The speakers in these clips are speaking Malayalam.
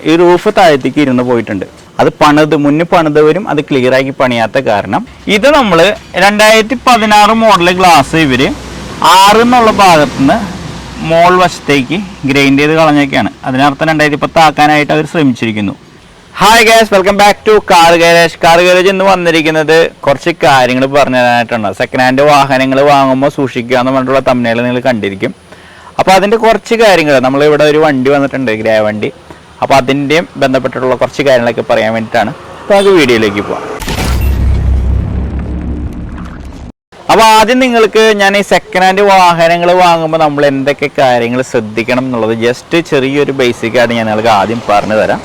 ഈ റൂഫ് താഴത്തേക്ക് ഇരുന്ന് പോയിട്ടുണ്ട്. അത് മുന്നേ പണിതവരും അത് ക്ലിയർ ആക്കി പണിയാത്ത കാരണം. ഇത് നമ്മൾ 2016 മോഡൽ ഗ്ലാസ് ഇവർ 6 എന്നുള്ള ഭാഗത്തുനിന്ന് മോൾ വശത്തേക്ക് ഗ്രൈൻഡ് ചെയ്ത് കളഞ്ഞൊക്കെയാണ്. അതിനർത്ഥം 2010 ആക്കാനായിട്ട് അവർ ശ്രമിച്ചിരിക്കുന്നു. Hi guys, welcome back to car garage. Car garage ഇന്ന് വന്നിരിക്കുന്നത് കുറച്ച് കാര്യങ്ങൾ പറഞ്ഞു തരാനായിട്ടാണ്. സെക്കൻഡ് ഹാൻഡ് വാഹനങ്ങൾ വാങ്ങുമ്പോൾ സൂക്ഷിക്കുക എന്ന് പറഞ്ഞിട്ടുള്ള തമ്മിൽ നിങ്ങൾ കണ്ടിരിക്കും. അപ്പോൾ അതിൻ്റെ കുറച്ച് കാര്യങ്ങൾ, നമ്മളിവിടെ ഒരു വണ്ടി വന്നിട്ടുണ്ട്, ഗ്രേ വണ്ടി. അപ്പോൾ അതിൻ്റെയും ബന്ധപ്പെട്ടിട്ടുള്ള കുറച്ച് കാര്യങ്ങളൊക്കെ പറയാൻ വേണ്ടിയിട്ടാണ്. അപ്പോൾ നമുക്ക് വീഡിയോയിലേക്ക് പോവാം. അപ്പോൾ ആദ്യം നിങ്ങൾക്ക് ഞാൻ ഈ സെക്കൻഡ് ഹാൻഡ് വാഹനങ്ങൾ വാങ്ങുമ്പോൾ നമ്മൾ എന്തൊക്കെ കാര്യങ്ങൾ ശ്രദ്ധിക്കണം എന്നുള്ളത് ജസ്റ്റ് ചെറിയൊരു ബേസിക്കായിട്ട് ഞാൻ നിങ്ങൾക്ക് ആദ്യം പറഞ്ഞു തരാം.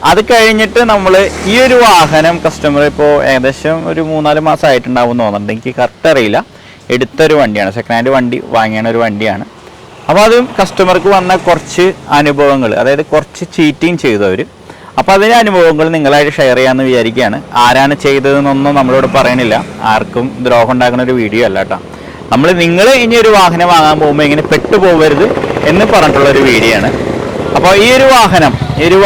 അത് കഴിഞ്ഞിട്ട് നമ്മൾ ഈ ഒരു വാഹനം കസ്റ്റമർ ഇപ്പോൾ ഏകദേശം ഒരു 3-4 മാസം ആയിട്ടുണ്ടാവും തോന്നുന്നുണ്ട്, എനിക്ക് കറക്റ്റ് അറിയില്ല. എടുത്തൊരു വണ്ടിയാണ്, സെക്കൻഡ് ഹാൻഡ് വണ്ടി വാങ്ങിയ ഒരു വണ്ടിയാണ്. അപ്പോൾ അതും കസ്റ്റമർക്ക് വന്ന കുറച്ച് അനുഭവങ്ങൾ, അതായത് കുറച്ച് ചീറ്റിങ് ചെയ്തവർ. അപ്പോൾ അതിൻ്റെ അനുഭവങ്ങൾ നിങ്ങളായിട്ട് ഷെയർ ചെയ്യാമെന്ന് വിചാരിക്കുകയാണ്. ആരാണ് ചെയ്തതെന്നൊന്നും നമ്മളോട് പറയണില്ല, ആർക്കും ദ്രോഹം ഉണ്ടാക്കുന്ന ഒരു വീഡിയോ അല്ല കേട്ടോ. നിങ്ങൾ ഇനി ഒരു വാഹനം വാങ്ങാൻ പോകുമ്പോൾ ഇങ്ങനെ പെട്ടുപോകരുത് എന്ന് പറഞ്ഞിട്ടുള്ളൊരു വീഡിയോ ആണ്. അപ്പോൾ ഈ ഒരു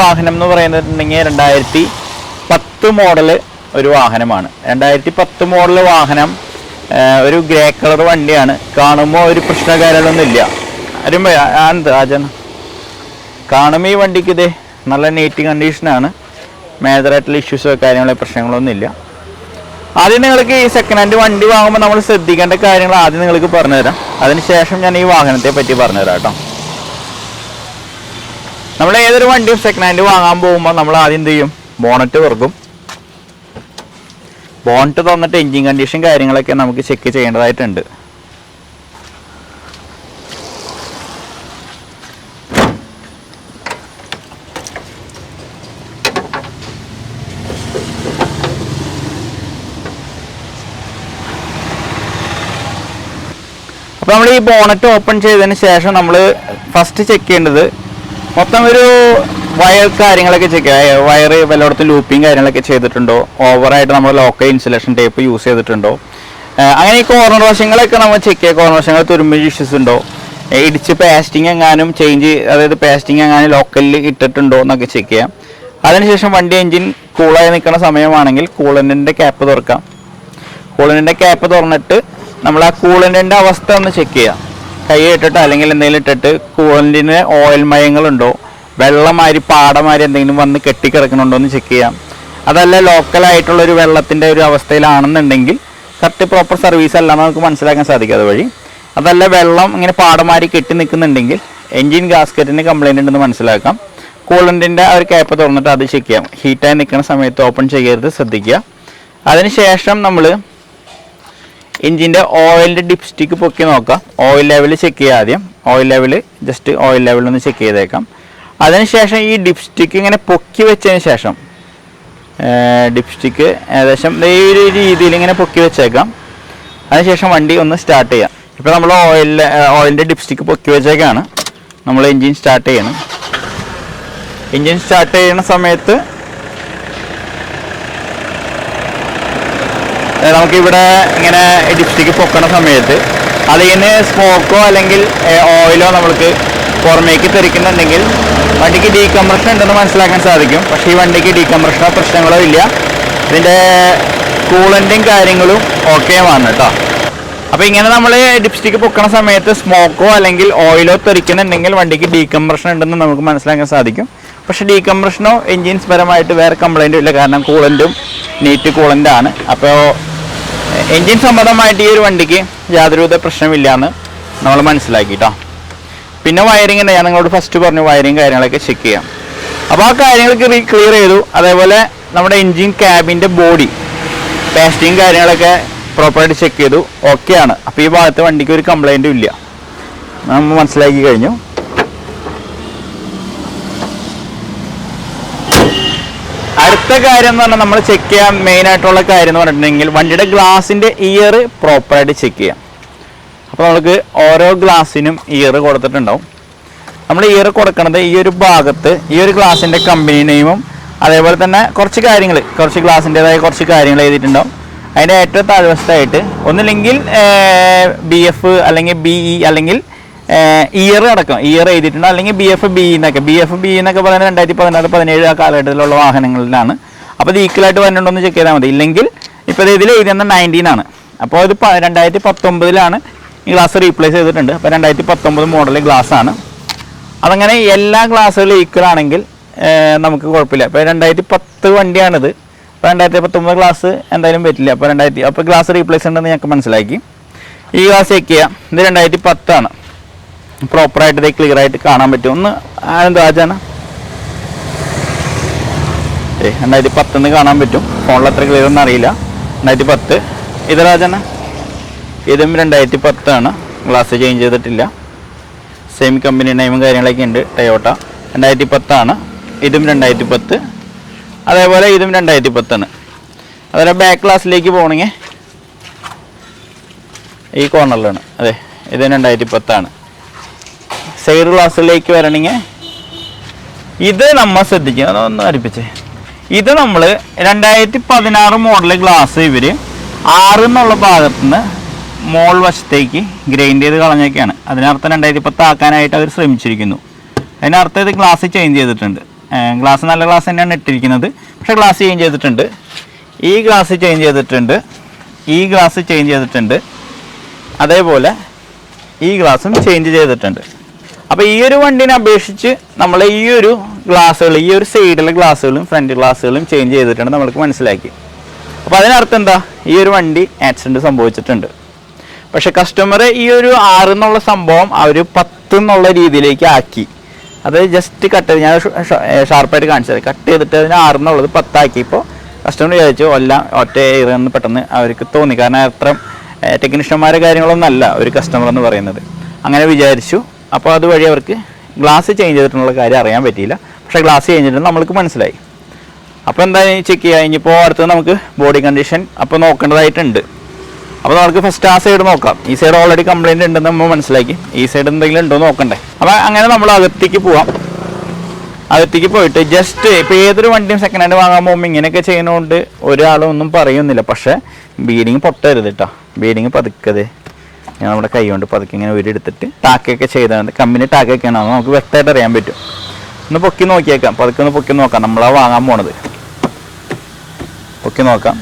വാഹനം എന്ന് പറയുന്നുണ്ടെങ്കിൽ 2010 മോഡൽ ഒരു വാഹനമാണ്. 2010 മോഡൽ വാഹനം ഒരു ഗ്രേ കളർ വണ്ടിയാണ്. കാണുമ്പോൾ ഒരു പ്രശ്നകാരൊന്നുമില്ല. കാണുമ്പോൾ ഈ വണ്ടിക്ക് ഇതേ നല്ല നീറ്റ് കണ്ടീഷനാണ്. മേജറായിട്ടുള്ള ഇഷ്യൂസോ കാര്യങ്ങളോ പ്രശ്നങ്ങളൊന്നും ഇല്ല. ആദ്യം നിങ്ങൾക്ക് ഈ സെക്കൻഡ് ഹാൻഡ് വണ്ടി വാങ്ങുമ്പോൾ നമ്മൾ ശ്രദ്ധിക്കേണ്ട കാര്യങ്ങൾ ആദ്യം നിങ്ങൾക്ക് പറഞ്ഞുതരാം. അതിനുശേഷം ഞാൻ ഈ വാഹനത്തെ പറ്റി പറഞ്ഞുതരാം കേട്ടോ. നമ്മൾ ഏതൊരു വണ്ടിയും സെക്കൻഡ് ഹാൻഡ് വാങ്ങാൻ പോകുമ്പോൾ നമ്മൾ ആദ്യം എന്ത് ചെയ്യും? ബോണറ്റ് തുറക്കും. ബോണറ്റ് തുറന്നിട്ട് എൻജിൻ കണ്ടീഷൻ കാര്യങ്ങളൊക്കെ നമുക്ക് ചെക്ക് ചെയ്യേണ്ടതായിട്ടുണ്ട്. അപ്പോൾ നമ്മൾ ഈ ബോണറ്റ് ഓപ്പൺ ചെയ്തതിന് ശേഷം നമ്മൾ ഫസ്റ്റ് ചെക്ക് ചെയ്യേണ്ടത് മൊത്തം ഒരു വയർ കാര്യങ്ങളൊക്കെ ചെക്ക് ചെയ്യുക. വയർ വല്ലയിടത്തും ലൂപ്പിങ് കാര്യങ്ങളൊക്കെ ചെയ്തിട്ടുണ്ടോ, ഓവറായിട്ട് നമ്മൾ ലോക്കൽ ഇൻസുലേഷൻ ടേപ്പ് യൂസ് ചെയ്തിട്ടുണ്ടോ, അങ്ങനെ ഈ കോർണർ വശങ്ങളൊക്കെ നമ്മൾ ചെക്ക് ചെയ്യുക. കോർണർ വശങ്ങൾ തുരുമ്പ് ഇഷ്യൂസ് ഉണ്ടോ, ഇടിച്ച് പേസ്റ്റിങ് എങ്ങാനും അതായത് പേസ്റ്റിങ് എങ്ങാനും ലോക്കലിൽ ഇട്ടിട്ടുണ്ടോ എന്നൊക്കെ ചെക്ക് ചെയ്യാം. അതിനുശേഷം വണ്ടി എൻജിൻ കൂളായി നിൽക്കുന്ന സമയമാണെങ്കിൽ കൂളൻറ്റിൻ്റെ ക്യാപ്പ് തുറക്കാം. കൂളൻറ്റിൻ്റെ ക്യാപ്പ് തുറന്നിട്ട് നമ്മൾ ആ കൂളൻറ്റിൻ്റെ അവസ്ഥ ഒന്ന് ചെക്ക് ചെയ്യാം. കൈ ഇട്ടിട്ട് അല്ലെങ്കിൽ എന്തെങ്കിലും ഇട്ടിട്ട് കൂളൻറ്റിന് ഓയിൽ മയങ്ങളുണ്ടോ, വെള്ളമാതിരി പാടമാതിരി എന്തെങ്കിലും വന്ന് കെട്ടിക്കിടക്കുന്നുണ്ടോ എന്ന് ചെക്ക് ചെയ്യാം. അതല്ല ലോക്കലായിട്ടുള്ളൊരു വെള്ളത്തിൻ്റെ ഒരു അവസ്ഥയിലാണെന്നുണ്ടെങ്കിൽ കറക്റ്റ് പ്രോപ്പർ സർവീസ് അല്ലാന്ന് നമുക്ക് മനസ്സിലാക്കാൻ സാധിക്കും അതുവഴി. അതല്ല വെള്ളം ഇങ്ങനെ പാടമാതിരി കെട്ടി നിൽക്കുന്നുണ്ടെങ്കിൽ എൻജിൻ ഗാസ്കറ്റിന് കംപ്ലൈൻറ്റ് ഉണ്ടെന്ന് മനസ്സിലാക്കാം. കൂളൻറ്റിൻ്റെ ആ ഒരു ക്യാപ്പ് തുറന്നിട്ട് അത് ചെക്ക് ചെയ്യാം. ഹീറ്റായി നിൽക്കുന്ന സമയത്ത് ഓപ്പൺ ചെയ്യരുത്, ശ്രദ്ധിക്കുക. അതിനുശേഷം നമ്മൾ എൻജിൻ്റെ ഓയിലിൻ്റെ ഡിപ്സ്റ്റിക്ക് പൊക്കി നോക്കാം. ഓയിൽ ലെവൽ ചെക്ക് ചെയ്യുക ആദ്യം. ഓയിൽ ലെവൽ ജസ്റ്റ് ഓയിൽ ലെവലൊന്ന് ചെക്ക് ചെയ്തേക്കാം. അതിനുശേഷം ഈ ഡിപ്സ്റ്റിക്ക് ഇങ്ങനെ പൊക്കി വെച്ചതിന് ശേഷം ഡിപ്സ്റ്റിക്ക് ഏകദേശം ഈ ഒരു രീതിയിൽ ഇങ്ങനെ പൊക്കി വെച്ചേക്കാം. അതിനുശേഷം വണ്ടി ഒന്ന് സ്റ്റാർട്ട് ചെയ്യാം. ഇപ്പോൾ നമ്മൾ ഓയിലിൻ്റെ ഡിപ്സ്റ്റിക്ക് പൊക്കി വെച്ചേക്കാണ്. നമ്മൾ എൻജിൻ സ്റ്റാർട്ട് ചെയ്യണം. എൻജിൻ സ്റ്റാർട്ട് ചെയ്യുന്ന സമയത്ത് നമുക്കിവിടെ ഇങ്ങനെ ഡിപ്സ്റ്റിക്ക് പൊക്കണ സമയത്ത് അതിന് സ്മോക്കോ അല്ലെങ്കിൽ ഓയിലോ നമ്മൾക്ക് പുറമേക്ക് തെറിക്കുന്നുണ്ടെങ്കിൽ വണ്ടിക്ക് ഡീകംപ്രഷൻ ഉണ്ടെന്ന് മനസ്സിലാക്കാൻ സാധിക്കും. പക്ഷേ ഈ വണ്ടിക്ക് ഡീകംപ്രഷനോ പ്രശ്നങ്ങളോ ഇല്ല. ഇതിൻ്റെ കൂളൻറ്റും കാര്യങ്ങളും ഓക്കെയാണ് കേട്ടോ. അപ്പോൾ ഇങ്ങനെ നമ്മൾ ഡിപ്സ്റ്റിക്ക് പൊക്കണ സമയത്ത് സ്മോക്കോ അല്ലെങ്കിൽ ഓയിലോ തെറിക്കുന്നുണ്ടെങ്കിൽ വണ്ടിക്ക് ഡീകംപ്രഷൻ ഉണ്ടെന്ന് നമുക്ക് മനസ്സിലാക്കാൻ സാധിക്കും. പക്ഷേ ഡീകംപ്രഷനോ എൻജിൻസ് പരമായിട്ട് വേറെ കംപ്ലൈൻറ്റും ഇല്ല, കാരണം കൂളൻറ്റും നീറ്റ് കൂളൻ്റാണ്. അപ്പോൾ എൻജിൻ സംബന്ധമായിട്ട് ഈ ഒരു വണ്ടിക്ക് യാതൊരുവിധ പ്രശ്നമില്ല എന്ന് നമ്മൾ മനസ്സിലാക്കി കേട്ടോ. പിന്നെ വയറിങ്ങിൻ്റെ ഞാൻ നിങ്ങളോട് ഫസ്റ്റ് പറഞ്ഞു, വയറിങ് കാര്യങ്ങളൊക്കെ ചെക്ക് ചെയ്യാം. അപ്പോൾ ആ കാര്യങ്ങളൊക്കെ ക്ലിയർ ചെയ്തു. അതേപോലെ നമ്മുടെ എൻജിൻ ക്യാബിൻ്റെ ബോഡി പേസ്റ്റിങ് കാര്യങ്ങളൊക്കെ പ്രോപ്പറായിട്ട് ചെക്ക് ചെയ്തു, ഓക്കെയാണ്. അപ്പോൾ ഈ ഭാഗത്ത് വണ്ടിക്ക് ഒരു കംപ്ലൈൻറ്റും ഇല്ല, നമ്മൾ മനസ്സിലാക്കി കഴിഞ്ഞു. അടുത്ത കാര്യം എന്ന് പറഞ്ഞാൽ നമ്മൾ ചെക്ക് ചെയ്യാൻ മെയിനായിട്ടുള്ള കാര്യം എന്ന് പറഞ്ഞിട്ടുണ്ടെങ്കിൽ വണ്ടിയുടെ ഗ്ലാസിൻ്റെ ഇയർ പ്രോപ്പറായിട്ട് ചെക്ക് ചെയ്യാം. അപ്പോൾ നമുക്ക് ഓരോ ഗ്ലാസ്സിനും ഇയർ കൊടുത്തിട്ടുണ്ടാവും. നമ്മൾ ഇയർ കൊടുക്കുന്നത് ഈ ഒരു ഭാഗത്ത് ഈ ഒരു ഗ്ലാസിൻ്റെ കമ്പനി നെയിമും അതേപോലെ തന്നെ കുറച്ച് ഗ്ലാസിൻ്റെതായ കുറച്ച് കാര്യങ്ങൾ എഴുതിയിട്ടുണ്ടാവും. അതിൻ്റെ ഏറ്റവും താഴ്വശത്തായിട്ട് ഒന്നില്ലെങ്കിൽ BF അല്ലെങ്കിൽ BE അല്ലെങ്കിൽ ഇയർ അടക്കം ഇയർ എഴുതിയിട്ടുണ്ട്. അല്ലെങ്കിൽ BFB എന്നൊക്കെ പറയുന്നത് 2016-17 ആ കാലഘട്ടത്തിലുള്ള വാഹനങ്ങളിലാണ്. അപ്പോൾ ഇത് ഈക്വലായിട്ട് വരുന്നുണ്ടോയെന്ന് ചെക്ക് ചെയ്താൽ മതി. ഇല്ലെങ്കിൽ ഇപ്പോൾ ഇതിൽ എഴുതിയെന്ന 19 ആണ്. അപ്പോൾ ഇത് 2019 ഈ ഗ്ലാസ് റീപ്ലേസ് ചെയ്തിട്ടുണ്ട്. അപ്പോൾ 2019 മോഡൽ ഗ്ലാസ് ആണ്. അതങ്ങനെ എല്ലാ ഗ്ലാസ്സുകളും ഈക്വൽ ആണെങ്കിൽ നമുക്ക് കുഴപ്പമില്ല. ഇപ്പോൾ 2010 വണ്ടിയാണിത്. അപ്പോൾ 2019 ഗ്ലാസ് എന്തായാലും പറ്റില്ല. അപ്പോൾ ഗ്ലാസ് റീപ്ലേസ് ഉണ്ടെന്ന് ഞങ്ങൾക്ക് മനസ്സിലാക്കി. ഈ ഗ്ലാസ് ചെക്ക് ചെയ്യാം. ഇത് 2010 ആണ്. പ്രോപ്പറായിട്ട് ഇത് ക്ലിയർ ആയിട്ട് കാണാൻ പറ്റും. ഒന്ന് എന്തോ ആചാന 2010 കാണാൻ പറ്റും. ഫോണിൽ അത്ര ക്ലിയർ ഒന്നും അറിയില്ല. 2010 ഇത് രാജന, ഇതും 2010 ആണ്. ഗ്ലാസ് ചേഞ്ച് ചെയ്തിട്ടില്ല. സെയിം കമ്പനി നെയിമും കാര്യങ്ങളൊക്കെ ഉണ്ട്. ടൊയോട്ട 2010 ആണ്. ഇതും 2010. അതേപോലെ ഇതും 2010 ആണ്. അതുപോലെ ബാക്ക് ഗ്ലാസ്സിലേക്ക് പോകണമെങ്കിൽ ഈ കോർണറിലാണ്. അതെ, ഇത് 2010 ആണ്. സൈഡ് ഗ്ലാസ്സിലേക്ക് വരണമെങ്കിൽ ഇത് നമ്മൾ ശ്രദ്ധിക്കുക. അതൊന്ന് അരിപ്പിച്ചേ. ഇത് നമ്മൾ 2016 മോഡൽ ഗ്ലാസ് ഇവർ 6 എന്നുള്ള ഭാഗത്തു നിന്ന് മോൾ വശത്തേക്ക് ഗ്രൈൻഡ് ചെയ്ത് കളഞ്ഞൊക്കെയാണ്. അതിനർത്ഥം 2010 ആക്കാനായിട്ട് അവർ ശ്രമിച്ചിരിക്കുന്നു. അതിനർത്ഥം ഇത് ഗ്ലാസ് ചേഞ്ച് ചെയ്തിട്ടുണ്ട്. ഗ്ലാസ് നല്ല ഗ്ലാസ് തന്നെയാണ് ഇട്ടിരിക്കുന്നത്, പക്ഷേ ഗ്ലാസ് ചേഞ്ച് ചെയ്തിട്ടുണ്ട്. ഈ ഗ്ലാസ് ചേഞ്ച് ചെയ്തിട്ടുണ്ട്, ഈ ഗ്ലാസ് ചേഞ്ച് ചെയ്തിട്ടുണ്ട്, അതേപോലെ ഈ ഗ്ലാസും ചേഞ്ച് ചെയ്തിട്ടുണ്ട്. അപ്പോൾ ഈ ഒരു വണ്ടിനെ അപേക്ഷിച്ച് നമ്മൾ ഈ ഒരു ഗ്ലാസ്സുകൾ, ഈ ഒരു സൈഡിലെ ഗ്ലാസ്സുകളും ഫ്രണ്ട് ഗ്ലാസ്സുകളും ചേഞ്ച് ചെയ്തിട്ടുണ്ട് നമ്മൾക്ക് മനസ്സിലാക്കി. അപ്പോൾ അതിനർത്ഥം എന്താ, ഈ ഒരു വണ്ടി ആക്സിഡൻറ്റ് സംഭവിച്ചിട്ടുണ്ട്. പക്ഷേ കസ്റ്റമർ ഈ ഒരു 6 എന്നുള്ള സംഭവം അവർ 10 എന്നുള്ള രീതിയിലേക്ക് ആക്കി. അത് ജസ്റ്റ് കട്ട് ചെയ്ത് ഞാൻ ഷാർപ്പായിട്ട് കാണിച്ചത്, കട്ട് ചെയ്തിട്ട് അതിന് 6 എന്നുള്ളത് 10 ആക്കിയപ്പോൾ കസ്റ്റമർ വിചാരിച്ചു എല്ലാം ഒറ്റ ഇറന്ന് പെട്ടെന്ന് അവർക്ക് തോന്നി. കാരണം അത്ര ടെക്നീഷ്യന്മാരെ കാര്യങ്ങളൊന്നും അല്ല ഒരു കസ്റ്റമർ എന്ന് പറയുന്നത്. അങ്ങനെ വിചാരിച്ചു. അപ്പോൾ അതുവഴി അവർക്ക് ഗ്ലാസ് ചേഞ്ച് ചെയ്തിട്ടുള്ള കാര്യം അറിയാൻ പറ്റിയില്ല. പക്ഷേ ഗ്ലാസ് ചേഞ്ച് ചെയ്തിട്ട് നമ്മൾക്ക് മനസ്സിലായി. അപ്പോൾ എന്തായാലും ചെക്ക് ചെയ്യുക. ഇനിയിപ്പോൾ അടുത്തത് നമുക്ക് ബോഡി കണ്ടീഷൻ അപ്പോൾ നോക്കേണ്ടതായിട്ടുണ്ട്. അപ്പോൾ നമുക്ക് ഫസ്റ്റ് ആ സൈഡ് നോക്കാം. ഈ സൈഡ് ഓൾറെഡി കംപ്ലയിൻ്റ് ഉണ്ടെന്ന് നമ്മൾ മനസ്സിലാക്കി. ഈ സൈഡ് എന്തെങ്കിലും ഉണ്ടോ നോക്കണ്ടേ. അപ്പോൾ അങ്ങനെ നമ്മൾ അകത്തേക്ക് പോവാം. അകത്തേക്ക് പോയിട്ട് ജസ്റ്റ് ഇപ്പോൾ ഏതൊരു വണ്ടിയും സെക്കൻഡ് ഹാൻഡ് വാങ്ങാൻ പോകുമ്പോൾ ഇങ്ങനെയൊക്കെ ചെയ്യുന്നതുകൊണ്ട് ഒരാളും ഒന്നും പറയുന്നില്ല. പക്ഷേ ബീഡിങ് പൊട്ടരുത് കേട്ടോ. ബീഡിങ് പതുക്കത് ഞാൻ നമ്മുടെ കൈ കൊണ്ട് പതുക്കെ ഇങ്ങനെ ഉരുടെടുത്തിട്ട് ടാക്കൊക്കെ ചെയ്താൽ കമ്പനി ടാക്കൊക്കെയാണോ നമുക്ക് വ്യക്തമായിട്ട് അറിയാൻ പറ്റും. ഒന്ന് പൊക്കി നോക്കിയേക്കാം. പതുക്കെ ഒന്ന് പൊക്കി നോക്കാം. നമ്മളാ വാങ്ങാൻ പോണത്. പൊക്കി നോക്കാം.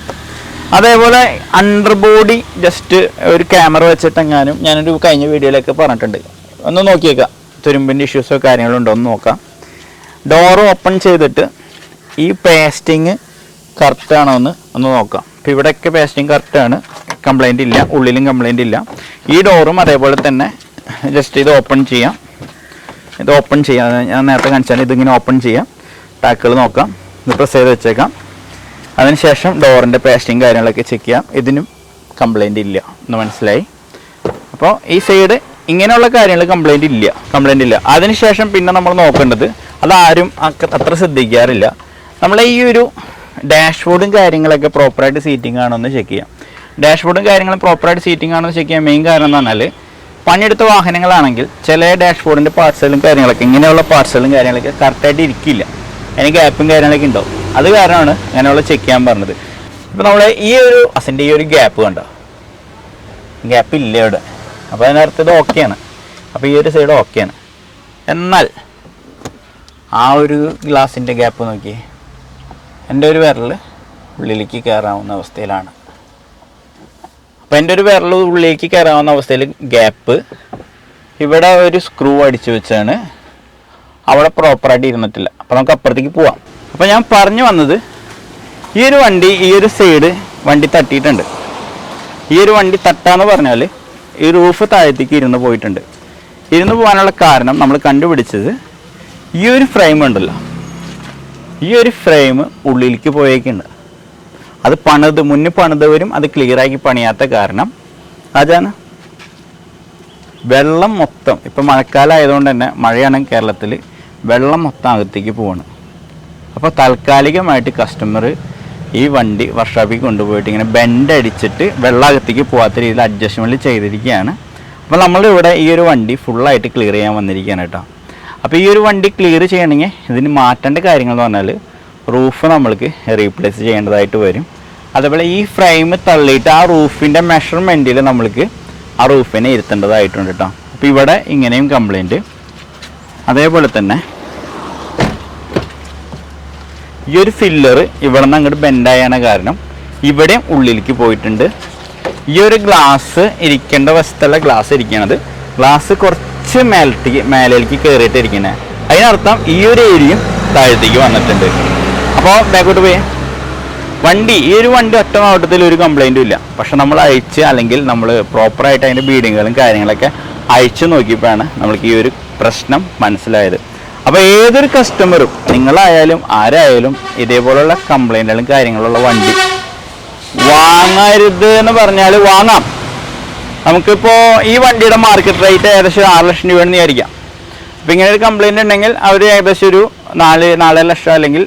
അതേപോലെ അണ്ടർ ബോഡി ജസ്റ്റ് ഒരു ക്യാമറ വെച്ചിട്ടെങ്ങാനും ഞാനൊരു കഴിഞ്ഞ വീഡിയോയിലൊക്കെ പറഞ്ഞിട്ടുണ്ട്. ഒന്ന് നോക്കിയേക്കാം. തുരുമ്പിൻ്റെ ഇഷ്യൂസോ കാര്യങ്ങളോ ഉണ്ടോ എന്ന് നോക്കാം. ഡോറ് ഓപ്പൺ ചെയ്തിട്ട് ഈ പേസ്റ്റിങ് കറക്റ്റാണോ എന്ന് ഒന്ന് നോക്കാം. അപ്പോൾ ഇവിടെയൊക്കെ പേസ്റ്റിങ് കറക്റ്റാണ്, കംപ്ലൈൻ്റ് ഇല്ല. ഉള്ളിലും കംപ്ലൈൻ്റ് ഇല്ല. ഈ ഡോറും അതേപോലെ തന്നെ ജസ്റ്റ് ഇത് ഓപ്പൺ ചെയ്യാം. ഇത് ഓപ്പൺ ചെയ്യാം. ഞാൻ നേരത്തെ കാണിച്ചാൽ ഇതിങ്ങനെ ഓപ്പൺ ചെയ്യാം. ടാക്കുകൾ നോക്കാം. ഇത് പ്രസ് ചെയ്ത് വെച്ചേക്കാം. അതിനുശേഷം ഡോറിൻ്റെ പേസ്റ്റിങ് കാര്യങ്ങളൊക്കെ ചെക്ക് ചെയ്യാം. ഇതിനും കംപ്ലൈൻ്റ് ഇല്ല എന്ന് മനസ്സിലായി. അപ്പോൾ ഈ സൈഡ് ഇങ്ങനെയുള്ള കാര്യങ്ങൾ കംപ്ലൈൻ്റ് ഇല്ല. അതിനുശേഷം പിന്നെ നമ്മൾ നോക്കേണ്ടത്, അതാരും അത്ര ശ്രദ്ധിക്കാറില്ല, നമ്മൾ ഈ ഒരു ഡാഷ്ബോർഡും കാര്യങ്ങളൊക്കെ പ്രോപ്പറായിട്ട് സീറ്റിംഗ് ആണോ എന്ന് ചെക്ക് ചെയ്യാം. ഡാഷ്ബോർഡും കാര്യങ്ങളും പ്രോപ്പറായിട്ട് സീറ്റിംഗ് ആണോ എന്ന് ചെക്ക് ചെയ്യാൻ മെയിൻ കാരണം എന്ന് പറഞ്ഞാൽ, പണിയെടുത്ത വാഹനങ്ങളാണെങ്കിൽ ചില ഡാഷ്ബോർഡിൻ്റെ പാർട്സുകളും കാര്യങ്ങളൊക്കെ ഇങ്ങനെയുള്ള പാർട്സുകളും കാര്യങ്ങളൊക്കെ കറക്റ്റായിട്ട് ഇരിക്കില്ല. അതിന് ഗ്യാപ്പും കാര്യങ്ങളൊക്കെ ഉണ്ടാവും. അത് കാരണമാണ് അങ്ങനെയുള്ള ചെക്ക് ചെയ്യാൻ പറഞ്ഞത്. ഇപ്പോൾ നമ്മൾ ഈ ഒരു അതിൻ്റെ ഈ ഒരു ഗ്യാപ്പ് കണ്ടോ, ഗ്യാപ്പ് ഇല്ല ഇവിടെ. അപ്പോൾ അതിനർത്ഥം ഇത് ഓക്കെയാണ്. അപ്പോൾ ഈ ഒരു സൈഡ് ഓക്കെയാണ്. എന്നാൽ ആ ഒരു ഗ്ലാസിൻ്റെ ഗ്യാപ്പ് നോക്കി, എൻ്റെ ഒരു വിരൽ ഉള്ളിലേക്ക് കയറാവുന്ന അവസ്ഥയിലാണ്. അപ്പോൾ എൻ്റെ ഒരു വിരൽ ഉള്ളിലേക്ക് കയറാവുന്ന അവസ്ഥയിൽ ഗ്യാപ്പ് ഇവിടെ ഒരു സ്ക്രൂ അടിച്ചു വെച്ചാണ്, അവിടെ പ്രോപ്പറായിട്ട് ഇരുന്നിട്ടില്ല. അപ്പോൾ നമുക്ക് അപ്പുറത്തേക്ക് പോവാം. അപ്പോൾ ഞാൻ പറഞ്ഞു വന്നത്, ഈ ഒരു വണ്ടി ഈ ഒരു സൈഡ് വണ്ടി തട്ടിയിട്ടുണ്ട്. ഈ ഒരു വണ്ടി തട്ടാന്ന് പറഞ്ഞാൽ ഈ റൂഫ് താഴത്തേക്ക് ഇരുന്ന് പോയിട്ടുണ്ട്. ഇരുന്ന് പോകാനുള്ള കാരണം നമ്മൾ കണ്ടുപിടിച്ചത് ഈ ഒരു ഫ്രെയിം ഉണ്ടല്ലോ, ഈ ഒരു ഫ്രെയിം ഉള്ളിലേക്ക് പോയേക്കുണ്ട്. അത് മുന്നേ പണിതവരും അത് ക്ലിയറാക്കി പണിയാത്ത കാരണം അതാണ് വെള്ളം മൊത്തം, ഇപ്പം മഴക്കാലം ആയതുകൊണ്ട് തന്നെ മഴയാണ് കേരളത്തിൽ, വെള്ളം മൊത്തം അകത്തേക്ക് പോവാണ്. അപ്പോൾ താൽക്കാലികമായിട്ട് കസ്റ്റമർ ഈ വണ്ടി വർക്ക്ഷോപ്പിൽ കൊണ്ടുപോയിട്ട് ഇങ്ങനെ ബെൻഡ് അടിച്ചിട്ട് വെള്ളം അകത്തേക്ക് പോകാത്ത രീതിയിൽ അഡ്ജസ്റ്റ്മെൻറ്റ് ചെയ്തിരിക്കുകയാണ്. അപ്പോൾ നമ്മളിവിടെ ഈ ഒരു വണ്ടി ഫുള്ളായിട്ട് ക്ലിയർ ചെയ്യാൻ വന്നിരിക്കുകയാണ് കേട്ടോ. അപ്പോൾ ഈ ഒരു വണ്ടി ക്ലിയർ ചെയ്യണമെങ്കിൽ ഇതിന് മാറ്റേണ്ട കാര്യങ്ങൾ എന്ന് പറഞ്ഞാൽ, റൂഫ് നമ്മൾക്ക് റീപ്ലേസ് ചെയ്യേണ്ടതായിട്ട് വരും. അതേപോലെ ഈ ഫ്രെയിം തള്ളിയിട്ട് ആ റൂഫിൻ്റെ മെഷർമെൻറ്റിൽ നമ്മൾക്ക് ആ റൂഫിനെ ഇരുത്തേണ്ടതായിട്ടുണ്ട് കേട്ടോ. അപ്പോൾ അപ്പോൾ ഇവിടെ ഇങ്ങനെയും കംപ്ലൈൻറ്റ്. അതേപോലെ തന്നെ ഈ ഒരു ഫില്ലർ ഇവിടെ നിന്ന് അങ്ങോട്ട് ബെൻഡായാണ് കാരണം ഇവിടെയും ഉള്ളിലേക്ക് പോയിട്ടുണ്ട്. ഈ ഒരു ഗ്ലാസ് ഇരിക്കേണ്ട വശത്തുള്ള ഗ്ലാസ് ഇരിക്കണത് ഗ്ലാസ് കുറച്ച് മേലേക്ക് കയറിയിട്ട് ഇരിക്കുന്നത്. അതിനർത്ഥം ഈ ഒരു ഏരിയയും താഴത്തേക്ക് വന്നിട്ടുണ്ട്. അപ്പോൾ ബാക്കോട്ട് പോയി ഈ ഒരു വണ്ടി ഒറ്റ നോട്ടത്തിൽ ഒരു കംപ്ലൈൻറ്റും ഇല്ല. പക്ഷെ നമ്മൾ അഴിച്ച് അല്ലെങ്കിൽ നമ്മൾ പ്രോപ്പറായിട്ട് അതിൻ്റെ ബീഡിങ്ങുകളും കാര്യങ്ങളൊക്കെ അഴിച്ച് നോക്കിയപ്പോഴാണ് നമ്മൾക്ക് ഈ ഒരു പ്രശ്നം മനസ്സിലായത്. അപ്പോൾ ഏതൊരു കസ്റ്റമറും നിങ്ങളായാലും ആരായാലും ഇതേപോലുള്ള കംപ്ലൈൻറ്റുകളും കാര്യങ്ങളുള്ള വണ്ടി വാങ്ങരുത് എന്ന് പറഞ്ഞാൽ വാങ്ങാം. നമുക്കിപ്പോൾ ഈ വണ്ടിയുടെ മാർക്കറ്റ് റേറ്റ് ഏകദേശം 6 ലക്ഷം രൂപയാണെന്ന് വിചാരിക്കാം. അപ്പോൾ ഇങ്ങനെ ഒരു കംപ്ലൈൻറ്റ് ഉണ്ടെങ്കിൽ അവർ ഏകദേശം ഒരു 4 ലക്ഷം അല്ലെങ്കിൽ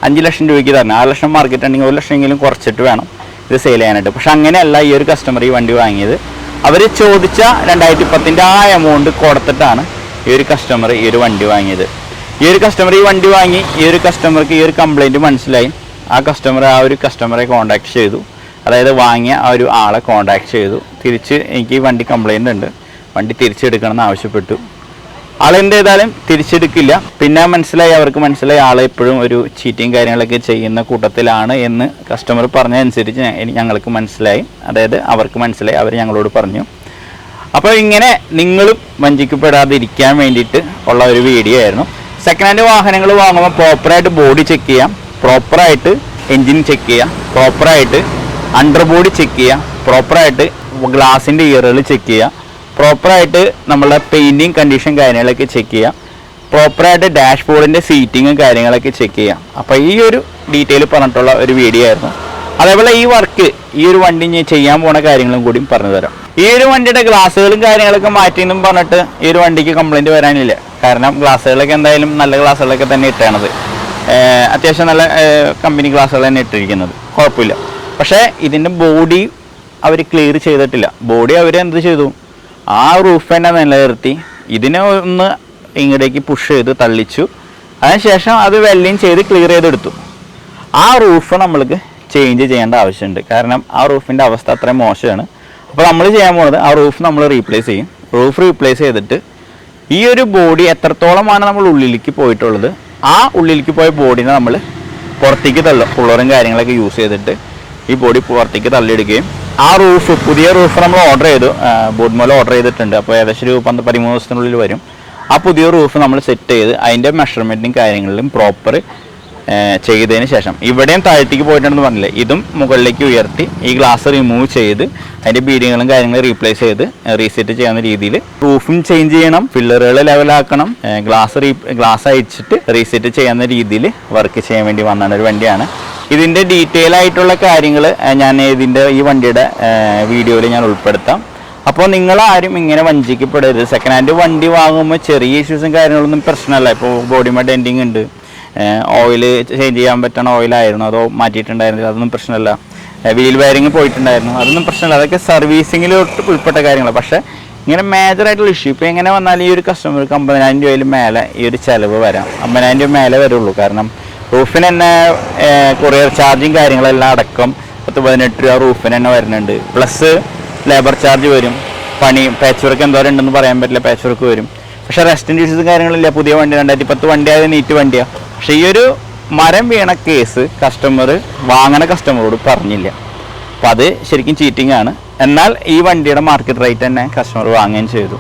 5 ലക്ഷം രൂപയ്ക്ക് തരണം. 6 ലക്ഷം മാർക്കറ്റ് ഉണ്ടെങ്കിൽ 1 ലക്ഷമെങ്കിലും കുറച്ചിട്ട് വേണം ഇത് സെയിൽ ചെയ്യാനായിട്ട്. പക്ഷെ അങ്ങനെയല്ല ഈ ഒരു കസ്റ്റമർ ഈ വണ്ടി വാങ്ങിയത്. അവർ ചോദിച്ച 2010 ആ എമൗണ്ട് കൊടുത്തിട്ടാണ് ഈ ഒരു കസ്റ്റമർ ഈ ഒരു വണ്ടി വാങ്ങിയത്. ഈ ഒരു കസ്റ്റമർ ഈ വണ്ടി വാങ്ങി ഈ ഒരു കസ്റ്റമർക്ക് ഈ ഒരു കംപ്ലൈൻറ്റ് മനസ്സിലായി. ആ ഒരു കസ്റ്റമറെ കോൺടാക്ട് ചെയ്തു, അതായത് വാങ്ങിയ ആ ഒരു ആളെ കോൺടാക്ട് ചെയ്തു. തിരിച്ച് എനിക്ക് ഈ വണ്ടി കംപ്ലൈൻ്റ് ഉണ്ട്, വണ്ടി തിരിച്ചെടുക്കണമെന്ന് ആവശ്യപ്പെട്ടു. ആളെന്ത് ചെയ്താലും തിരിച്ചെടുക്കില്ല. പിന്നെ അവർക്ക് മനസ്സിലായി ആൾ എപ്പോഴും ഒരു ചീറ്റിങ് കാര്യങ്ങളൊക്കെ ചെയ്യുന്ന കൂട്ടത്തിലാണ് എന്ന് കസ്റ്റമർ പറഞ്ഞതനുസരിച്ച് ഞങ്ങൾക്ക് മനസ്സിലായി, അതായത് അവർക്ക് മനസ്സിലായി, അവർ ഞങ്ങളോട് പറഞ്ഞു. അപ്പോൾ ഇങ്ങനെ നിങ്ങളും വഞ്ചിക്കപ്പെടാതിരിക്കാൻ വേണ്ടിയിട്ട് ഉള്ള ഒരു വീഡിയോ ആയിരുന്നു. സെക്കൻഡ് ഹാൻഡ് വാഹനങ്ങൾ വാങ്ങുമ്പോൾ പ്രോപ്പറായിട്ട് ബോഡി ചെക്ക് ചെയ്യാം, പ്രോപ്പറായിട്ട് എൻജിൻ ചെക്ക് ചെയ്യുക, പ്രോപ്പറായിട്ട് അണ്ടർ ബോഡി ചെക്ക് ചെയ്യുക, പ്രോപ്പറായിട്ട് ഗ്ലാസിൻ്റെ ഇയറുകൾ ചെക്ക് ചെയ്യുക, പ്രോപ്പറായിട്ട് നമ്മളുടെ പെയിൻറ്റിങ് കണ്ടീഷൻ കാര്യങ്ങളൊക്കെ ചെക്ക് ചെയ്യുക, പ്രോപ്പറായിട്ട് ഡാഷ്ബോർഡിൻ്റെ സീറ്റിങ്ങും കാര്യങ്ങളൊക്കെ ചെക്ക് ചെയ്യാം. അപ്പോൾ ഈ ഒരു ഡീറ്റെയിൽ പറഞ്ഞിട്ടുള്ള ഒരു വീഡിയോ ആയിരുന്നു. അതേപോലെ ഈ വർക്ക് ഈ ഒരു വണ്ടി ഞാൻ ചെയ്യാൻ പോണ കാര്യങ്ങളും കൂടി പറഞ്ഞു തരാം. ഈ ഒരു വണ്ടിയുടെ ഗ്ലാസ്സുകളും കാര്യങ്ങളൊക്കെ മാറ്റിയെന്നും പറഞ്ഞിട്ട് ഈ ഒരു വണ്ടിക്ക് കംപ്ലൈൻറ്റ് വരാനില്ല. കാരണം ഗ്ലാസ്സുകളൊക്കെ എന്തായാലും നല്ല ഗ്ലാസ്സുകളൊക്കെ തന്നെ ഇട്ടാണത്, അത്യാവശ്യം നല്ല കമ്പനി ഗ്ലാസ്സുകൾ തന്നെ ഇട്ടിരിക്കുന്നത്, കുഴപ്പമില്ല. പക്ഷേ ഇതിൻ്റെ ബോഡി അവർ ക്ലിയർ ചെയ്തിട്ടില്ല. ബോഡി അവർ എന്ത് ചെയ്തു, ആ റൂഫ് തന്നെ നിലനിർത്തി ഇതിനെ ഒന്ന് ഇങ്ങോട്ടേക്ക് പുഷ് ചെയ്ത് തള്ളിച്ചു. അതിനുശേഷം അത് വെൽഡിങ് ചെയ്ത് ക്ലിയർ ചെയ്തെടുത്തു. ആ റൂഫ് നമ്മൾക്ക് ചേഞ്ച് ചെയ്യേണ്ട ആവശ്യമുണ്ട്, കാരണം ആ റൂഫിൻ്റെ അവസ്ഥ അത്രയും മോശമാണ്. അപ്പോൾ നമ്മൾ ചെയ്യാൻ പോകുന്നത് ആ റൂഫ് നമ്മൾ റീപ്ലേസ് ചെയ്യും. റൂഫ് റീപ്ലേസ് ചെയ്തിട്ട് ഈ ഒരു ബോഡി എത്രത്തോളമാണ് നമ്മൾ ഉള്ളിലേക്ക് പോയിട്ടുള്ളത്, ആ ഉള്ളിലേക്ക് പോയ ബോഡിനെ നമ്മൾ പുറത്തേക്ക് പുള്ളറും കാര്യങ്ങളൊക്കെ യൂസ് ചെയ്തിട്ട് ഈ ബോഡി പുറത്തേക്ക് തള്ളിയെടുക്കുകയും ആ റൂഫ്, പുതിയ റൂഫ് നമ്മൾ ഓർഡർ ചെയ്തു, ബോർഡ് മൂലം ഓർഡർ ചെയ്തിട്ടുണ്ട്. അപ്പോൾ ഏകദേശം ഒരു 13 ദിവസത്തിനുള്ളിൽ വരും. ആ പുതിയ റൂഫ് നമ്മൾ സെറ്റ് ചെയ്ത് അതിൻ്റെ മെഷർമെൻറ്റും കാര്യങ്ങളിലും പ്രോപ്പർ ചെയ്തതിന് ശേഷം ഇവിടെയും താഴത്തേക്ക് പോയിട്ടുണ്ടെന്ന് പറഞ്ഞില്ലേ, ഇതും മുകളിലേക്ക് ഉയർത്തി ഈ ഗ്ലാസ് റിമൂവ് ചെയ്ത് അതിൻ്റെ ബീഡിങ്ങുകളും കാര്യങ്ങളും റീപ്ലേസ് ചെയ്ത് റീസെറ്റ് ചെയ്യുന്ന രീതിയിൽ റൂഫും ചേഞ്ച് ചെയ്യണം, ഫില്ലറുകൾ ലെവലാക്കണം, ഗ്ലാസ് അയച്ചിട്ട് റീസെറ്റ് ചെയ്യുന്ന രീതിയിൽ വർക്ക് ചെയ്യാൻ വേണ്ടി വന്ന ഒരു വണ്ടിയാണ്. ഇതിൻ്റെ ഡീറ്റെയിൽ ആയിട്ടുള്ള കാര്യങ്ങൾ ഞാൻ ഈ വണ്ടിയുടെ വീഡിയോയിൽ ഞാൻ ഉൾപ്പെടുത്താം. അപ്പോൾ നിങ്ങളാരും ഇങ്ങനെ വഞ്ചിക്കപ്പെടരുത്. സെക്കൻഡ് ഹാൻഡ് വണ്ടി വാങ്ങുമ്പോൾ ചെറിയ ഇഷ്യൂസും കാര്യങ്ങളൊന്നും പ്രശ്നമല്ല. ഇപ്പോൾ ബോഡി മെഡ് എൻഡിങ് ഉണ്ട്, ഓയിൽ ചേഞ്ച് ചെയ്യാൻ പറ്റണ ഓയിലായിരുന്നു, അതോ മാറ്റിയിട്ടുണ്ടായിരുന്നില്ല, അതൊന്നും പ്രശ്നമല്ല. വീൽ വയറിങ് പോയിട്ടുണ്ടായിരുന്നു, അതൊന്നും പ്രശ്നമല്ല. അതൊക്കെ സർവീസിങ്ങിൽ ഉൾപ്പെട്ട കാര്യങ്ങളാണ്. പക്ഷേ ഇങ്ങനെ മേജറായിട്ടുള്ള ഇഷ്യൂ ഇപ്പോൾ എങ്ങനെ വന്നാലും ഈ ഒരു കസ്റ്റമർക്ക് 50,000 രൂപയിൽ മേലെ ഈ ഒരു ചിലവ് വരാം. 50,000 രൂപ മേലെ വരുള്ളൂ. കാരണം റൂഫിന് തന്നെ കൊറിയർ ചാർജും കാര്യങ്ങളെല്ലാം അടക്കം 18 രൂപ റൂഫിന് തന്നെ വരുന്നുണ്ട്. പ്ലസ് ലേബർ ചാർജ് വരും, പാച്ച് വർക്ക് എന്തോരം ഉണ്ടെന്ന് പറയാൻ പറ്റില്ല, പാച്ച് വർക്ക് വരും. പക്ഷേ റെസ്റ്റിൻ്റെ ഇഷ്യൂസും കാര്യങ്ങളില്ല. പുതിയ വണ്ടി 2010 വണ്ടിയായത് നീറ്റ് വണ്ടിയാണ്. പക്ഷേ ഈ ഒരു മരം വീണ കേസ് വാങ്ങണ കസ്റ്റമറോട് പറഞ്ഞില്ല. അപ്പോൾ അത് ശരിക്കും ചീറ്റിംഗ് ആണ്. എന്നാൽ ഈ വണ്ടിയുടെ മാർക്കറ്റ് റേറ്റ് തന്നെ കസ്റ്റമർ വാങ്ങുകയും ചെയ്തു.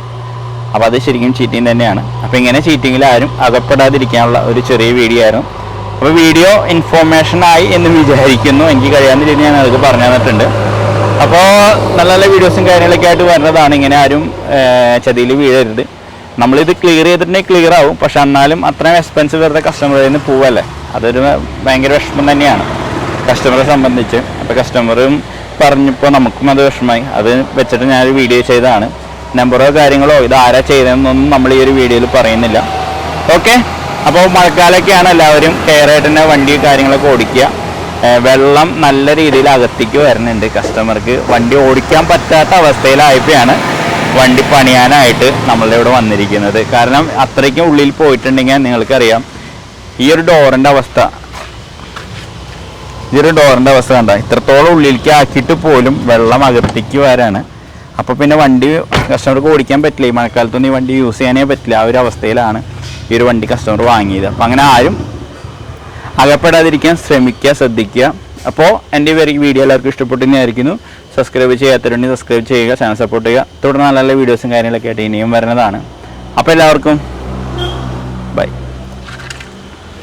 അപ്പോൾ അത് ശരിക്കും ചീറ്റിംഗ് തന്നെയാണ്. അപ്പോൾ ഇങ്ങനെ ചീറ്റിങ്ങിൽ ആരും അകപ്പെടാതിരിക്കാനുള്ള ഒരു ചെറിയ വീഡിയോ ആയിരുന്നു. അപ്പോൾ വീഡിയോ ഇൻഫോർമേഷനായി എന്ന് വിചാരിക്കുന്നു. എനിക്ക് കഴിയാവുന്ന രീതി ഞാൻ അത് പറഞ്ഞു തന്നിട്ടുണ്ട്. അപ്പോൾ നല്ല നല്ല വീഡിയോസും കാര്യങ്ങളൊക്കെ ആയിട്ട് വരുന്നതാണ്. ഇങ്ങനെ ആരും ചതിയിൽ വീഴരുത്. നമ്മളിത് ക്ലിയർ ചെയ്തിട്ടുണ്ടെങ്കിൽ ക്ലിയർ ആവും. പക്ഷെ എന്നാലും അത്രയും എക്സ്പെൻസീവ് വെറുതെ കസ്റ്റമറിൽ നിന്ന് പോവല്ലേ, അതൊരു ഭയങ്കര വിഷമം തന്നെയാണ് കസ്റ്റമറെ സംബന്ധിച്ച്. അപ്പോൾ കസ്റ്റമറും പറഞ്ഞപ്പോൾ നമുക്കും അത് വിഷമമായി. അത് വെച്ചിട്ട് ഞാനൊരു വീഡിയോ ചെയ്തതാണ്. നമ്പറോ കാര്യങ്ങളോ ഇത് ആരാ ചെയ്തതെന്നൊന്നും നമ്മൾ ഈ ഒരു വീഡിയോയിൽ പറയുന്നില്ല. ഓക്കെ, അപ്പോൾ മഴക്കാലമൊക്കെയാണ്, എല്ലാവരും കെയർ ആയിട്ട് തന്നെ വണ്ടി കാര്യങ്ങളൊക്കെ ഓടിക്കുക. വെള്ളം നല്ല രീതിയിൽ അകത്തേക്ക് വരുന്നുണ്ട്. കസ്റ്റമർക്ക് വണ്ടി ഓടിക്കാൻ പറ്റാത്ത അവസ്ഥയിലായപ്പോഴാണ് വണ്ടി പണിയാനായിട്ട് നമ്മളുടെ ഇവിടെ വന്നിരിക്കുന്നത്. കാരണം അത്രയ്ക്കും ഉള്ളിൽ പോയിട്ടുണ്ടെങ്കിൽ നിങ്ങൾക്കറിയാം ഈ ഒരു ഡോറിൻ്റെ അവസ്ഥ കണ്ട, ഇത്രത്തോളം ഉള്ളിലേക്ക് ആക്കിയിട്ട് പോലും വെള്ളം അകത്തേക്ക് വരാണ്. അപ്പോൾ പിന്നെ വണ്ടി കസ്റ്റമർക്ക് ഓടിക്കാൻ പറ്റില്ല, ഈ മഴക്കാലത്തൊന്നും ഈ വണ്ടി യൂസ് ചെയ്യാനേ പറ്റില്ല. ആ ഒരു അവസ്ഥയിലാണ് ഈ ഒരു വണ്ടി കസ്റ്റമർ വാങ്ങിയത്. അപ്പോൾ അങ്ങനെ ആരും അകപ്പെടാതിരിക്കാൻ ശ്രമിക്കുക, ശ്രദ്ധിക്കുക. അപ്പോൾ എൻ്റെ വീഡിയോ എല്ലാവർക്കും ഇഷ്ടപ്പെട്ടെന്നായിരിക്കുന്നു. സബ്സ്ക്രൈബ് ചെയ്യാത്തവരുണ്ടെങ്കിൽ സബ്സ്ക്രൈബ് ചെയ്യുക, ചാനൽ സപ്പോർട്ട് ചെയ്യുക. തുടർന്ന് നല്ല നല്ല വീഡിയോസും കാര്യങ്ങളൊക്കെ ആയിട്ട് ഇനിയും വരുന്നതാണ്. അപ്പോൾ എല്ലാവർക്കും ബൈ.